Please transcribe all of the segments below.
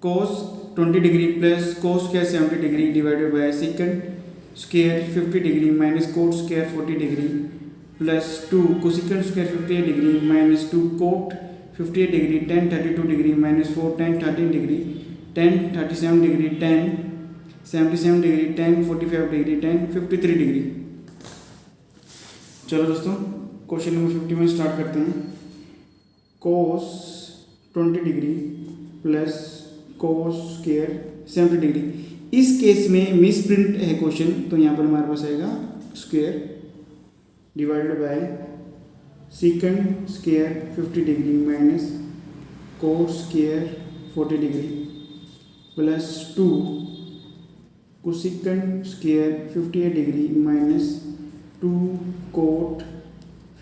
Cos 20 degree plus cos square 70 degree divided by second square 50 degree minus cot square 40 degree plus 2 cosecant square 58 degree minus 2 cot 58 degree tan 32 degree minus 4 tan 13 degree tan 37 degree tan 77 degree tan 45 degree tan 53 degree. चलो दोस्तों question number 51 start करते हैं। Cos 20 degree plus cos square 70 degree. इस case में miss print है question, तो यहाँ पर हमारे पास आएगा square divided by second square 50 degree minus cot square 40 degree plus 2 cosecant square 58 degree minus 2 cot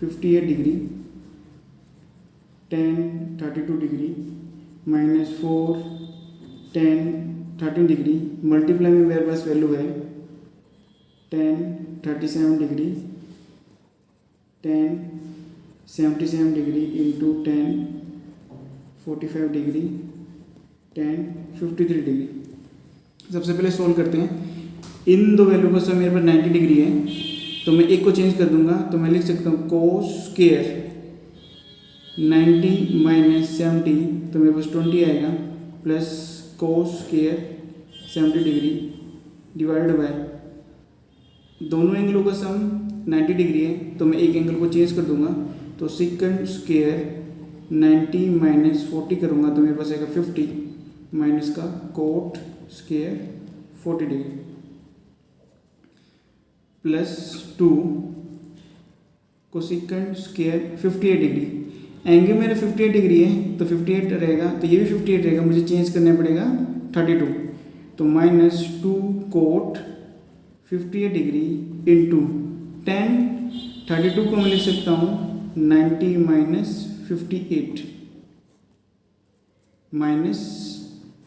58 degree tan 32 degree minus 4 tan 13 degree multiply में मेरे पास वैल्यू है tan 37 degree tan 77 degree into tan 45 degree tan 53 degree. सबसे पहले solve करते हैं। इन दो value का सम मेरे पास 90 डिग्री है, तो मैं एक को चेंज कर दूंगा, तो मैं लिख सकता हूँ कोस स्क्वायर 90 माइनस 70, तो मेरे पास 20 आएगा plus cos square 70 degree divided bye दोनों एंगलों का सम 90 डिग्री है, तो मैं एक एंगल को चेंज कर दूंगा, तो सेकंड स्क्वायर 90 माइनस 40 करूँगा, तो मेरे पास आएगा 50 माइनस का cot square 40 degree plus 2 cosecant square 58 degree. Angle मेरा 58 डिग्री है, तो 58 रहेगा, तो ये भी 58 रहेगा, मुझे चेंज करना पड़ेगा 32, तो minus 2 cot 58 degree into tan 32 को मैं लिख सकता हूँ 90 माइनस 58 माइनस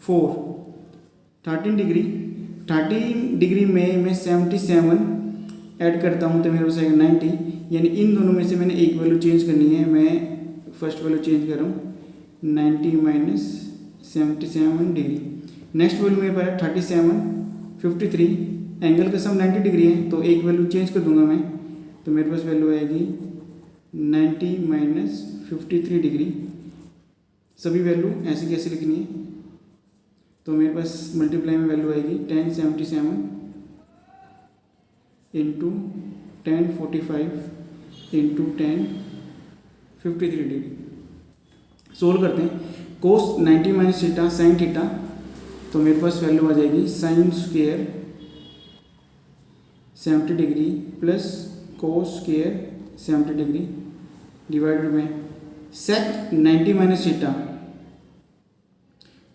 4 13 डिग्री। 13 डिग्री में मैं 77 ऐड करता हूँ, तो मेरे पास आएगा 90, यानी इन दोनों में से मैंने एक वैल्यू चेंज करनी है। मैं फर्स्ट वैल्यू चेंज कर रहा हूँ 90 माइनस 77 डिग्री। नेक्स्ट वैल्यू मेरे पास 37 53, एंगल का सम 90 डिग्री है, तो एक वैल्यू चेंज कर दूंगा मैं, तो मेरे पास वैल्यू आएगी 90 माइनस 53 डिग्री। सभी वैल्यू ऐसे कैसे लिखनी है, तो मेरे पास मल्टीप्लाई में वैल्यू आएगी tan 77 into tan 45 into tan 53 degree. Solve करते हैं। कोस 90 माइनस थीटा साइन थीटा, तो मेरे पास वैल्यू आ जाएगी sine square 70 degree plus cos square 70 degree divided में सेक 90 माइनस थीटा।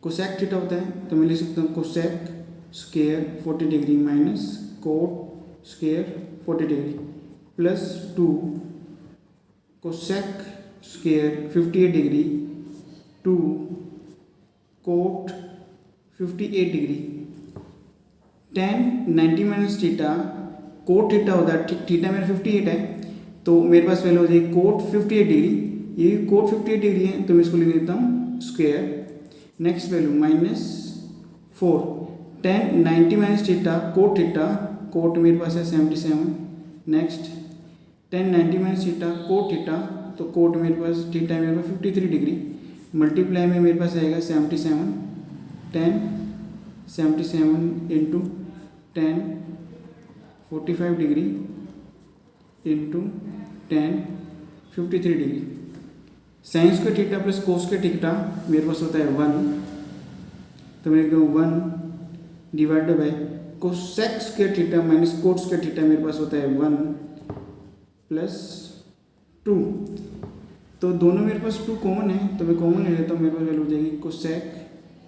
कोसेक थीटा होता है, तो मैं लिख सकता हूँ cosec square 40 degree minus cot square 40 degree plus 2 cosec square 58 degree 2 cot 58 degree tan 90 minus theta cot theta होता है, थीटा मेरा 58 है, तो मेरे पास वैल्यू हो जाएगी कोट 58 डिग्री। ये कोट 58 डिग्री है, तो मैं इसको लिख देता हूँ square. Next value minus 4 tan 90 minus theta cot theta, cot मेरे पास है 77। Next tan 90 minus theta cot theta, तो कोट मेरे पास थीटा मेरे पास 53 डिग्री मल्टीप्लाई में मेरे पास आएगा 77 tan 77 into tan 45 degree into tan 53 degree. Science का थीटा प्लस कोस का थीटा मेरे पास होता है 1, तो मैं लिख दूँ 1 divided bye cosec square theta minus cot square theta मेरे पास होता है 1 प्लस 2, तो दोनों मेरे पास 2 कॉमन है, तो मैं कॉमन ले लेता हूँ। मेरे पास वैल्यू हो जाएगी cosec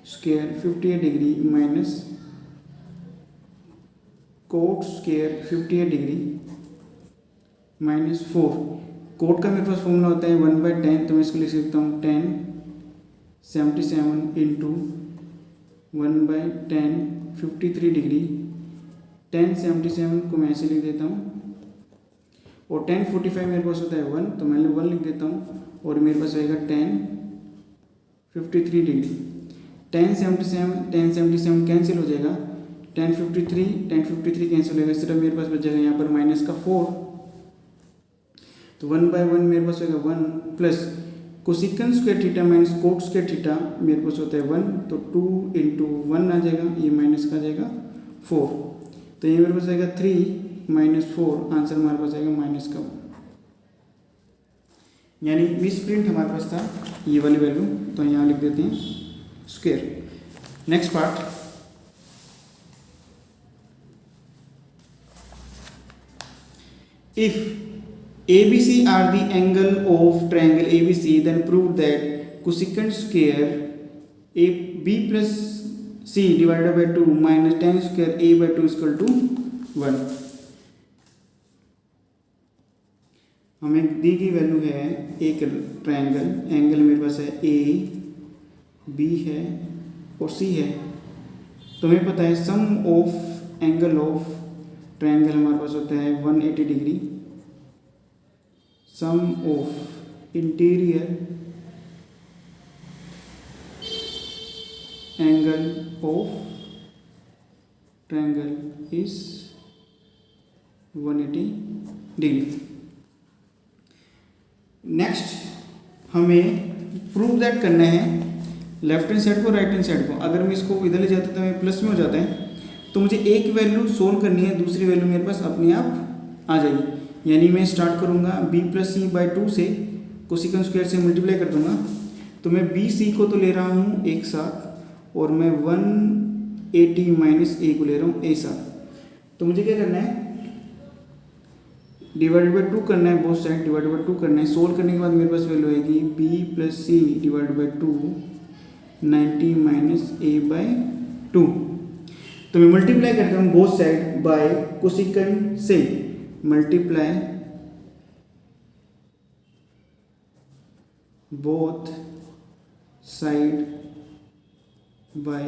square 58 degree minus cot square 58 degree minus 4। Cot का मेरे पास फॉर्मूला होता है 1/10, तो मैं इसको लिख सकता हूँ tan 77 इंटू 1/10 53 डिग्री। tan 77 को मैं ऐसे लिख देता हूँ, और tan 45 मेरे पास होता है 1, तो मैं 1 लिख देता हूँ, और मेरे पास आएगा tan 53 डिग्री। 1077 कैंसिल हो जाएगा, 1053 कैंसिल हो जाएगा, सिर्फ मेरे पास बच जाएगा यहाँ पर माइनस का 4, तो 1/1 मेरे पास होगा 1 plus कोसिकन square theta minus cot square theta मेरे पास होता है 1, तो 2 इंटू 1 आ जाएगा, ये माइनस का आ जाएगा 4, तो ये मेरे पास आएगा 3 माइनस 4, आंसर हमारे पास आएगा माइनस का 1, यानी मिस प्रिंट हमारे पास था ये वाली वैल्यू, तो यहाँ लिख देते हैं square. Next part, if ABC are the angle of triangle ABC, then prove that cosecant square AB plus C divided by 2 minus tan square A by 2 is equal to 1। हमें दी गई वैल्यू है एक triangle, angle मेरे पास है A, B है और C है, तो हमें पता है sum of angle of triangle हमारे पास होता है 180 degree, sum of interior angle of triangle is 180 degree. Next हमें प्रूव दैट करना है लेफ्ट हैंड साइड को राइट हैंड साइड को, अगर मैं इसको इधर ले जाता तो मैं प्लस में हो जाता है, तो मुझे एक वैल्यू सोल्व करनी है, दूसरी वैल्यू मेरे पास अपने आप आ जाएगी, यानी मैं स्टार्ट करूँगा b प्लस सी बाई 2 से, कोसिकन स्क्वायर से मल्टीप्लाई कर दूंगा, तो मैं बी सी को तो ले रहा हूँ एक साथ और मैं 180 माइनस ए को ले रहा हूँ एक साथ, तो मुझे क्या करना है डिवाइडेड बाई 2 करना है, बोथ साइड डिवाइडेड बाई 2 करना है, सोल्व करने के बाद मेरे पास वैल्यू आएगी b plus C divided by 2 90 minus A by 2, तो मैं मल्टीप्लाई करता हूँ बोथ साइड बाय कोसिकन से, multiply both side by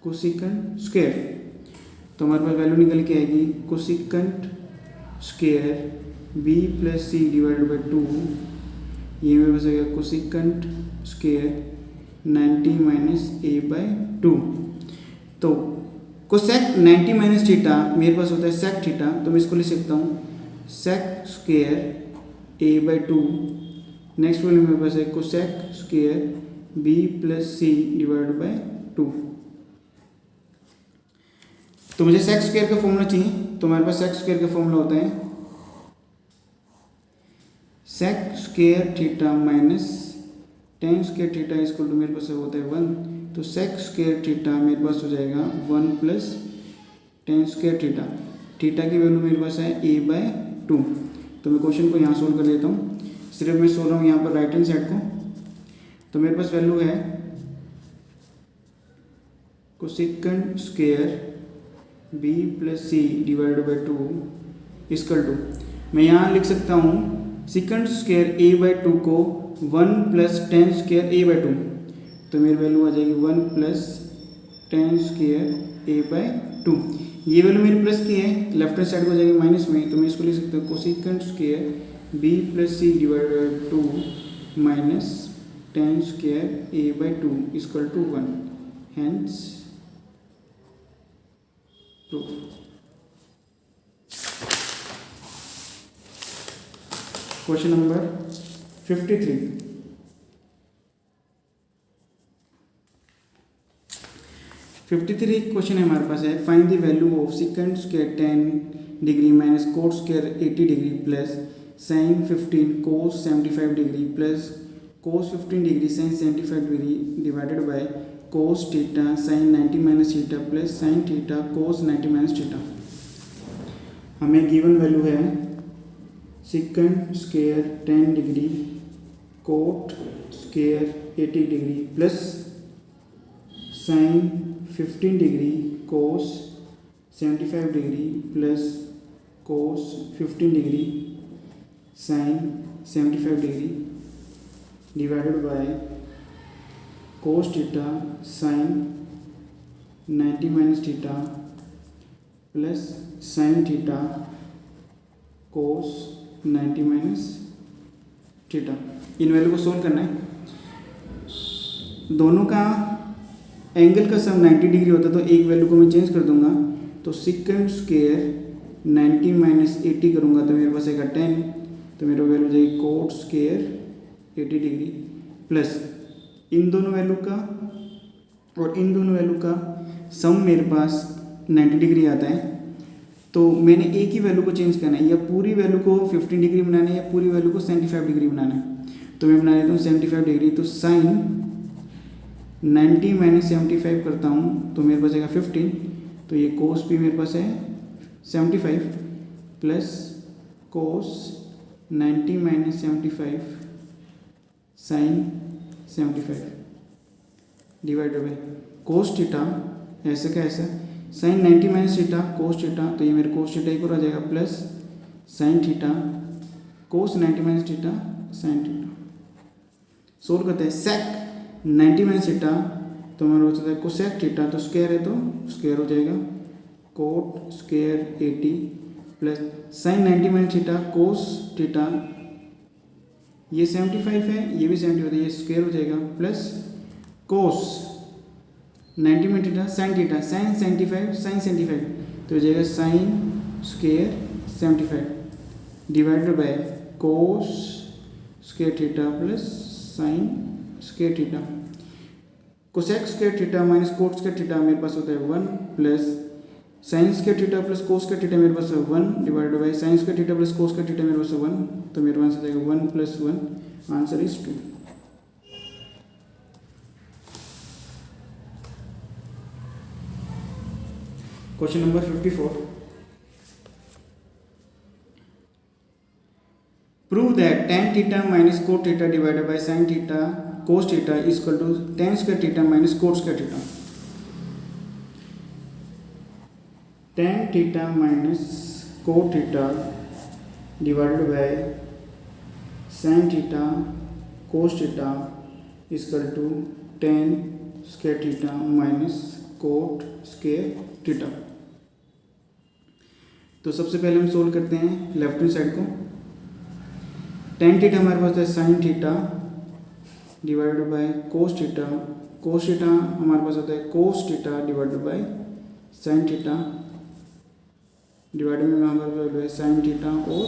cosecant square, तो हमारे पास वैल्यू निकल के आएगी cosecant square b plus C divided by 2, ये मेरे पास आएगा cosecant square 90 minus A by 2, तो कोसेक 90 माइनस थीटा मेरे पास होता है सेक थीटा, तो मैं इसको लिख सकता हूँ sec square A by 2, next value मेरे पास है cosec square b plus C divided by 2, तो मुझे सेक स्क्वायर का फॉर्मूला चाहिए, तो हमारे पास सेक स्क्वायर का फॉर्मूला होता है sec square theta minus tan square theta equal to मेरे पास होता है 1, तो सेक स्क्वायर थीटा मेरे पास हो जाएगा 1 plus ten square theta, theta की वैल्यू मेरे पास है a बाय 2, तो मैं क्वेश्चन को यहाँ सोल्व कर देता हूँ, सिर्फ मैं सोल्व रहा हूँ यहाँ पर राइट हैंड साइड को, तो मेरे पास वैल्यू है cosecant square b plus C divided by 2 equal to, मैं यहाँ लिख सकता हूँ सिकंट स्क्वायर a बाई 2 को 1 plus ten square a by 2, तो मेरी वैल्यू आ जाएगी 1 plus ten square A by 2, ये वैल्यू मेरी प्लस की है, लेफ्ट हैंड साइड को जाएगी माइनस में, तो मैं इसको लिख सकता हूँ cosecant square b plus C divided by 2 minus tan square A by 2 equal to 1, hence proof. Question number 53, question है हमारे पास है find the value of secant square 10 degree minus cot square 80 degree plus sine 15 cos 75 degree plus cos 15 degree sine 75 degree divided by cos theta sine 90 minus theta plus sine theta cos 90 minus theta. हमें given value है secant square 10 degree cot square 80 degree plus sine 15 degree cos 75 degree plus cos 15 degree sine 75 degree divided by cos theta sine 90 minus theta plus sine theta cos 90 minus theta. इन value को solve करना है, दोनों का angle का सम 90 degree होता है तो एक वैल्यू को मैं चेंज कर दूंगा, तो सेकंड स्क्वायर 90 माइनस 80 करूँगा तो मेरे पास आएगा 10, तो मेरा वैल्यू हो जाएगी कोट स्क्वायर 80 डिग्री प्लस इन दोनों वैल्यू का और इन दोनों वैल्यू का सम मेरे पास 90 डिग्री आता है। तो मैंने एक ही वैल्यू को चेंज करना है, या पूरी वैल्यू को 15 डिग्री बनाना है या पूरी वैल्यू को 75 डिग्री बनाना है। तो मैं बना लेता हूँ 75 डिग्री, तो साइन 90 माइनस 75 करता हूँ तो मेरे पास आएगा 15, तो ये कोस भी मेरे पास है 75 plus cos 90 minus 75 sine 75 divided by cos theta, ऐसा क्या ऐसा sine 90 minus theta cos theta, तो ये मेरे कोस थीटा एक और आ जाएगा plus sine theta cos 90 minus theta sine theta. Solve करते हैं सेक 90 माइनस थीटा, तो हमारा बचता है कोसेक थीटा, तो स्क्वायर है तो स्क्वायर हो जाएगा coat square 80 plus sign 90 minus theta cos theta, ये 75 है ये भी 70 होता है, ये स्क्वायर हो जाएगा plus cos 90 minus theta sine 75 sine 75, तो हो जाएगा sine square 75 divided by cos square theta plus sine square theta. Cosec square theta minus cot square theta मेरे पास होता है 1 plus sine square theta plus cos square theta मेरे पास है 1 divided by sine square theta plus cos square theta मेरे पास है 1, तो मेरे पास आ जाएगा 1 plus 1, answer is 2। Question number 54, prove that tan theta minus cot theta divided by sin theta cos theta is equal to tan square theta minus cot square theta. Tan theta minus cot theta divided by sin theta cos theta is equal to tan square theta minus cot square theta. तो सबसे पहले हम solve करते हैं left hand side को। tan theta हमारे पास है sign theta divided by cos theta, cos theta हमारे पास होता है cos theta divided by sine theta divided में हमारे पास है साइन थीटा और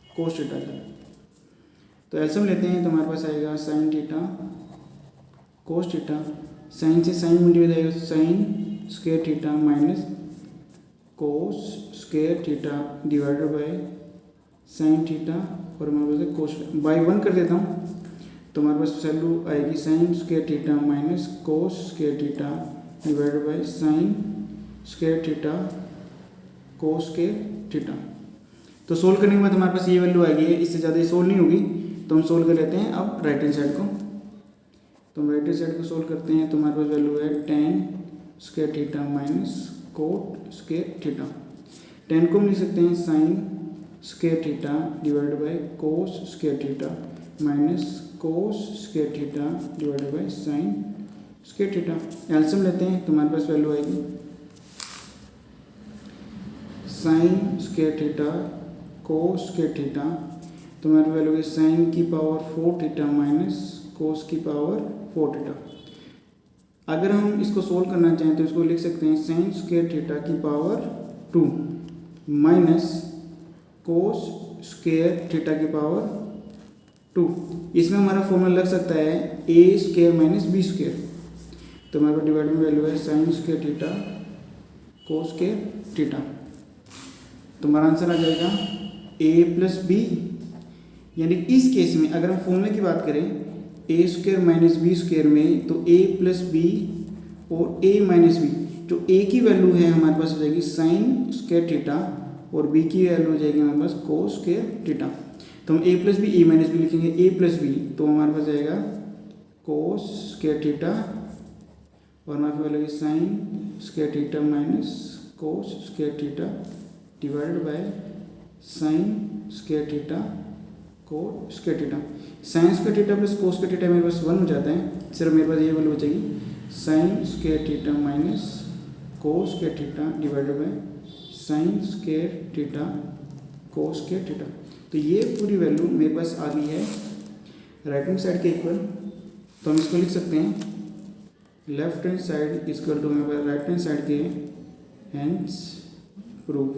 कोस थीटा का। तो एलसीएम लेते हैं तो हमारे पास आएगा sine theta cos theta, sine से साइन मल्टीप्लाई हो जाएगा sine square theta minus cos square theta divided by sine theta और हमारे पास कोस बाई 1 कर देता हूँ, तो हमारे पास वैल्यू आएगी sign square theta minus cos square theta divided by sine square theta cos square theta. तो सोल्व करने के बाद हमारे पास ये वैल्यू आएगी, इससे ज़्यादा ये सोल्व नहीं होगी, तो हम सोल्व कर लेते हैं अब राइट हैंड साइड को। तो हम राइट हैंड साइड को सोल्व करते हैं तो हमारे पास वैल्यू है ten square theta minus cot square theta. Ten को हम लिख सकते हैं sign square theta divided by cos square theta minus cos square theta divided by sine square theta. LCM लेते हैं तो हमारे पास वैल्यू आएगी sign square theta cos square theta, तो हमारी वैल्यू है साइन की पावर 4 थीटा माइनस कोस की पावर 4 थीटा। अगर हम इसको सोल्व करना चाहें तो इसको लिख सकते हैं साइन स्क्वायर थीटा की power 2 minus cos square theta की पावर 2। इसमें हमारा फॉर्मूला लग सकता है ए स्क्वायर माइनस बी स्क्वायर, तो हमारे पास डिवाइड में वैल्यू है sign square theta cos square theta, तो हमारा आंसर आ जाएगा ए प्लस बी। यानी इस केस में अगर हम फॉर्मूले की बात करें ए स्क्वायर माइनस बी स्क्वायर में, तो ए प्लस बी और ए माइनस बी, जो ए की वैल्यू है हमारे पास हो जाएगी साइन स्क्वायर थीटा और बी की वैल्यू हो जाएगी हमारे पास कोस स्क्वायर थीटा। तो हम ए plus B A minus B लिखेंगे, ए प्लस बी तो हमारे पास जाएगा कोस स्क्वायर थीटा और हमारे पास लगेगी sign square theta minus cos square theta divided by sine square theta cos square theta. Sign square theta plus cos square theta मेरे पास 1 हो जाता है, सिर्फ मेरे पास ये वैल्यू बचेगी sine square theta minus cos square theta divided by sine square theta cos square theta. तो ये पूरी वैल्यू मेरे पास आ गई है राइट हैंड साइड के इक्वल, तो हम इसको लिख सकते हैं left hand side equal to हमारे पास राइट हैंड साइड के, hence proof.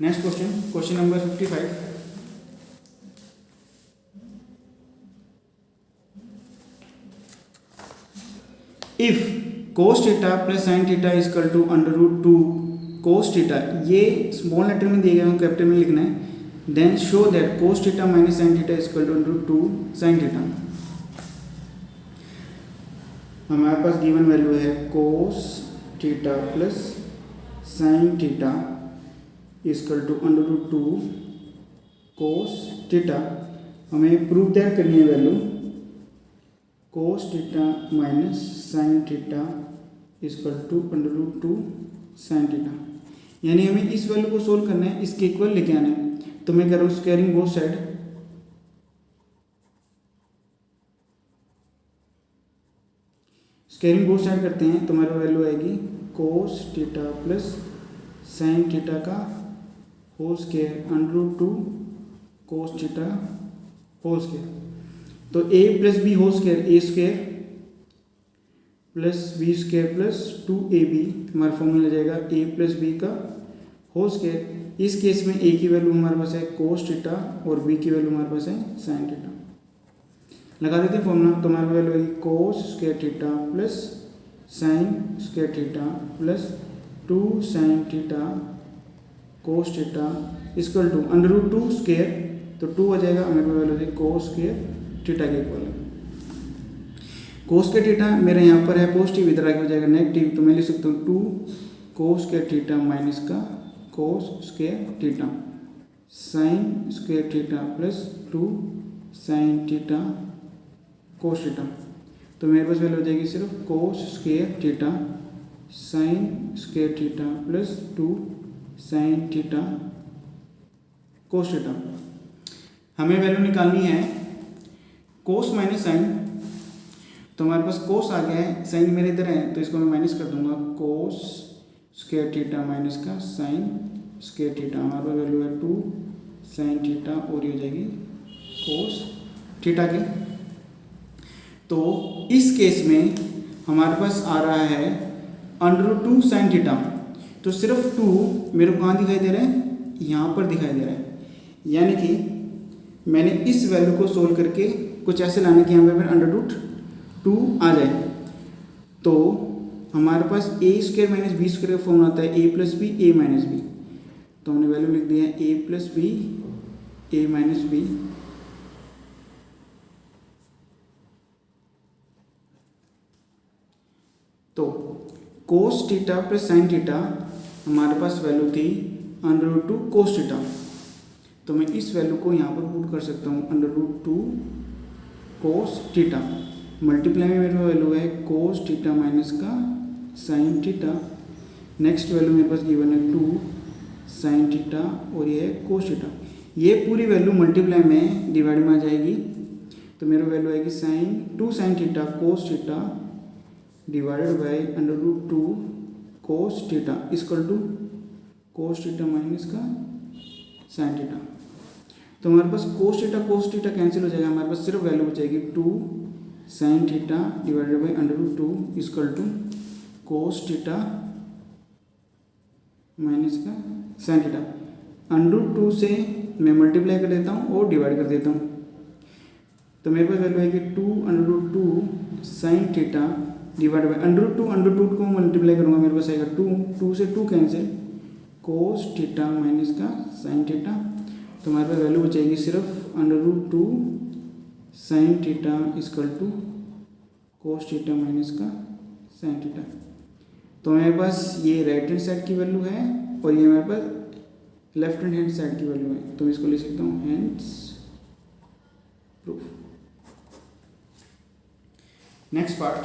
Next question, question number 55। If cos theta plus sine theta equal to √2 cos theta, ये स्मॉल लेटर में दिए गए, कैपिटल में लिखना है। Then show that cos theta minus sine theta equal to √2 sine theta. हमारे पास given value है cos theta plus sine theta equal to √2 cos theta. हमें प्रूव दैट करनी है value cos theta minus sine theta equal to √2 sine theta. यानी हमें इस value को सोल्व करना है, इसके इक्वल लेके आना है। तो मैं कर रहा हूँ squaring both side, squaring both side करते हैं तो हमारी वैल्यू आएगी cos theta plus sine theta का whole square √2 cos theta whole square. तो a plus B whole square, A square plus B square plus 2ab हमारा फॉर्मूला आ जाएगा a प्लस बी का होल स्क्वायर। इस केस में a की value हमारे पास है cos थीटा और b की वैल्यू हमारे पास है साइन थीटा। लगा देते हैं फॉर्मूला, तो हमारी वैल्यू आएगी cos square theta plus sine square theta plus 2 sine theta cos theta equal to √2 square, तो 2 आ जाएगा, हमारे पास वैल्यू आएगी cos स्क्वायर थीटा के इक्वल है। cos स्क्वायर थीटा मेरे यहाँ पर है पॉजिटिव, इधर आगे हो जाएगा नेगेटिव, तो मैं लिख सकता हूँ 2 cos स्क्वायर थीटा माइनस का cos square theta sine square theta plus 2 sine theta cos theta. तो मेरे पास वैल्यू हो जाएगी सिर्फ cos square theta sine square theta plus 2 sine theta cos theta. हमें वैल्यू निकालनी है cos माइनस साइन, तो हमारे पास cos आ गया है, साइन मेरे इधर है तो इसको मैं माइनस कर दूंगा, cos स्क्वायर थीटा माइनस का साइन स्क्वायर थीटा। हमारा वैल्यू है 2 साइन थीटा और ये हो जाएगी cos थीटा की। तो इस केस में हमारे पास आ रहा है √2 साइन थीटा, तो सिर्फ 2 मेरे को कहाँ दिखाई दे रहा है, यहाँ पर दिखाई दे रहा है। यानी कि मैंने इस वैल्यू को सोल्व करके कुछ ऐसे लाने की यहाँ पर √2 आ जाए। तो हमारे पास a square minus B square का फॉर्म आता है a plus B A minus B, तो हमने वैल्यू लिख दिया है a plus B A minus B. तो cos theta plus sine theta हमारे पास वैल्यू थी √2 cos थीटा, तो मैं इस वैल्यू को यहाँ पर पुट कर सकता हूँ √2 cos थीटा। मल्टीप्लाई में मेरे वैल्यू है cos थीटा माइनस का साइन थीटा। नेक्स्ट वैल्यू मेरे पास गिवन है 2 साइन थीटा और ये है cos थीटा। ये पूरी वैल्यू मल्टीप्लाई में डिवाइड में आ जाएगी, तो मेरा वैल्यू आएगी2 sine theta cos theta divided by √2 cos theta equal to cos theta minus का साइन थीटा। तो हमारे पास cos थीटा कैंसिल हो जाएगा, हमारे पास सिर्फ वैल्यू बचेगी 2 sine theta divided by √2 equal to cos theta minus का साइन थीटा। √2 से मैं मल्टीप्लाई कर देता हूँ और डिवाइड कर देता हूँ, तो मेरे पास वैल्यू आएगी 2 साइन थीटा डिवाइड बाई √2 को मल्टीप्लाई करूँगा, मेरे पास आएगा 2 से 2 कैंसिल cos थीटा माइनस का साइन थीटा। तो हमारे पास वैल्यू बचेगी सिर्फ √2 sine theta equal to cos theta minus का साइन थीटा। तो मेरे पास ये राइट हैंड साइड की वैल्यू है और ये मेरे पास लेफ्ट हैंड साइड की वैल्यू है, तो मैं इसको लिख सकता हूँ हेंस प्रूफ। Next part,